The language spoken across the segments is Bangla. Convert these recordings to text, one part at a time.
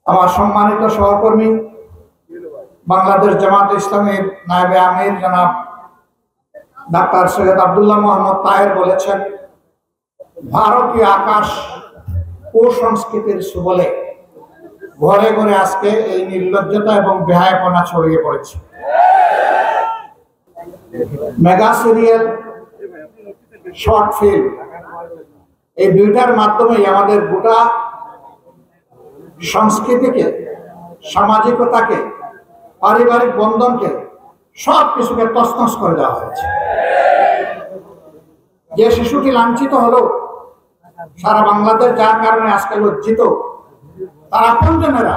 আমার সম্মানিত সহকর্মী বাংলাদেশ জামাত ইসলামের নায়েবে আমির জনাব ডাক্তার সৈয়দ আব্দুল্লাহ মোহাম্মদ তাহের বলেছেন, ভারতীয় আকাশ কুসংস্কৃতির সুবলে ঘরে ঘরে আজকে এই নির্লজ্জতা এবং বেহায়াপনা ছড়িয়ে পড়েছে। মেগা সিরিয়াল, শর্ট ফিল্ম, এই দুইটার মাধ্যমেই আমাদের গোটা সংস্কৃতিকে, সামাজিকতাকে, পারিবারিক বন্ধনকে, সব কিছুকে তছনছ করে দেওয়া হয়েছে। যে শিশুটি লাঞ্ছিত হলো সারা বাংলাদেশ, যার কারণে আজকে লজ্জিত, তার আপনজনেরা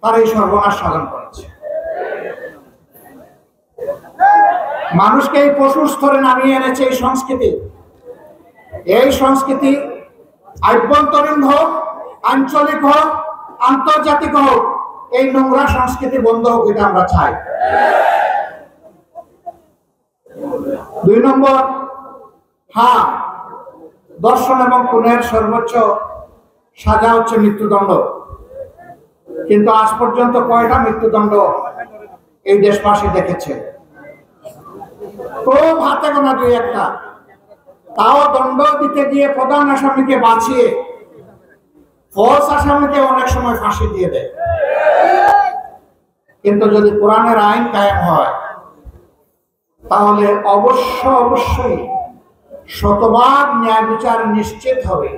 তার এই সর্বনাশ সাধন করেছে। মানুষকে এই পশুর স্তরে নামিয়ে এনেছে এই সংস্কৃতি। এই সংস্কৃতি আভ্যন্তরীণ হোক, আঞ্চলিক হোক, আন্তর্জাতিক হোক, এই নোংরা সংস্কৃতি বন্ধ হোক, এটা আমরা চাই। 2 নম্বর, হ্যাঁ, দর্শন এবং খুনের সর্বোচ্চ সাজা হচ্ছে মৃত্যুদণ্ড, কিন্তু আজ পর্যন্ত কয়টা মৃত্যুদণ্ড এই দেশবাসী দেখেছে? খুব হাতে গোনা 2-1টা, তাও দণ্ড দিতে গিয়ে প্রধান আসামিকে বাঁচিয়ে ফলস আসামিকে অনেক সময় ফাঁসি দিয়ে দেয়। কিন্তু যদি কোরআনের আইন কায়েম হয়, তাহলে অবশ্যই শতভাগ ন্যায় বিচার নিশ্চিত হবে।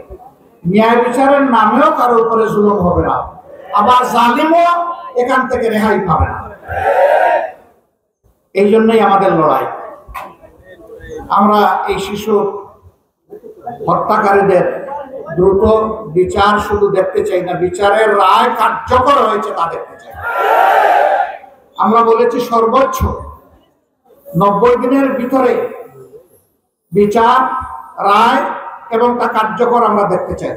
ন্যায় বিচারের নামেও কারো উপরে জুলুম হবে না, আবার জালিমও এখান থেকে রেহাই পাবে না। এই জন্যই আমাদের লড়াই। আমরা এই শিশুর হত্যাকারীদের দ্রুত বিচার শুধু দেখতে চাই না, বিচারের রায় কার্যকর হয়েছে তা দেখতে চাই। আমরা বলেছি সর্বোচ্চ 90 দিনের ভিতরে বিচার, রায় এবং তা কার্যকর আমরা দেখতে চাই।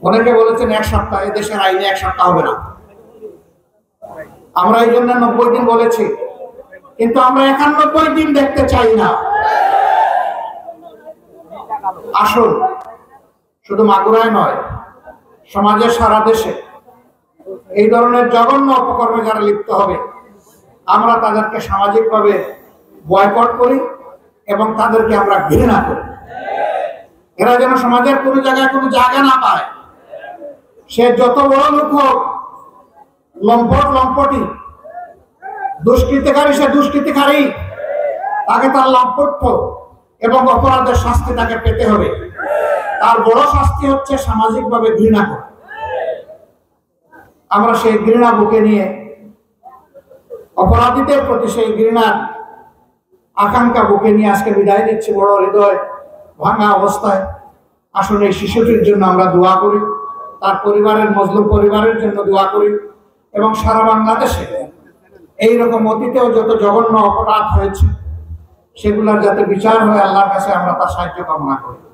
অনেকে বলেছেন 1 সপ্তাহ, এদেশের আইনে 1 সপ্তাহ হবে না। আমরা এই জন্য 90 দিন বলেছি, কিন্তু আমরা 91 দিন দেখতে চাই না। আসুন, শুধু মাগুরায় নয়, সমাজের সারা দেশে এই ধরনের জঘন্য অপকর্মে যারা লিপ্ত হবে, আমরা তাদেরকে সামাজিকভাবে বয়কট করি এবং তাদেরকে আমরা ঘৃণা করি। এরা যেন সমাজের কোনো জায়গায় কোনো জায়গা না পায়। সে যত বড় লোক হোক, লম্পটি, দুষ্কৃতিকারী, সে দুষ্কৃতিকারী, তাকে তার লম্পট্য এবং অপরাধের শাস্তি তাকে পেতে হবে। তার বড় শাস্তি হচ্ছে সামাজিকভাবে ঘৃণা করা। আমরা সেই ঘৃণা বুকে নিয়ে, অপরাধীদের প্রতি সেই ঘৃণার আকাঙ্ক্ষা বুকে নিয়ে আজকে বিদায় নিচ্ছি বড় হৃদয় ভাঙা অবস্থায়। আসলে এই শিশুটির জন্য আমরা দোয়া করি, তার পরিবারের, মজলুম পরিবারের জন্য দোয়া করি, এবং সারা বাংলাদেশে এইরকম অতীতেও যত জঘন্য অপরাধ হয়েছে সেগুলোর যাতে বিচার হয়, আল্লাহর কাছে আমরা তার সাহায্য কামনা করি।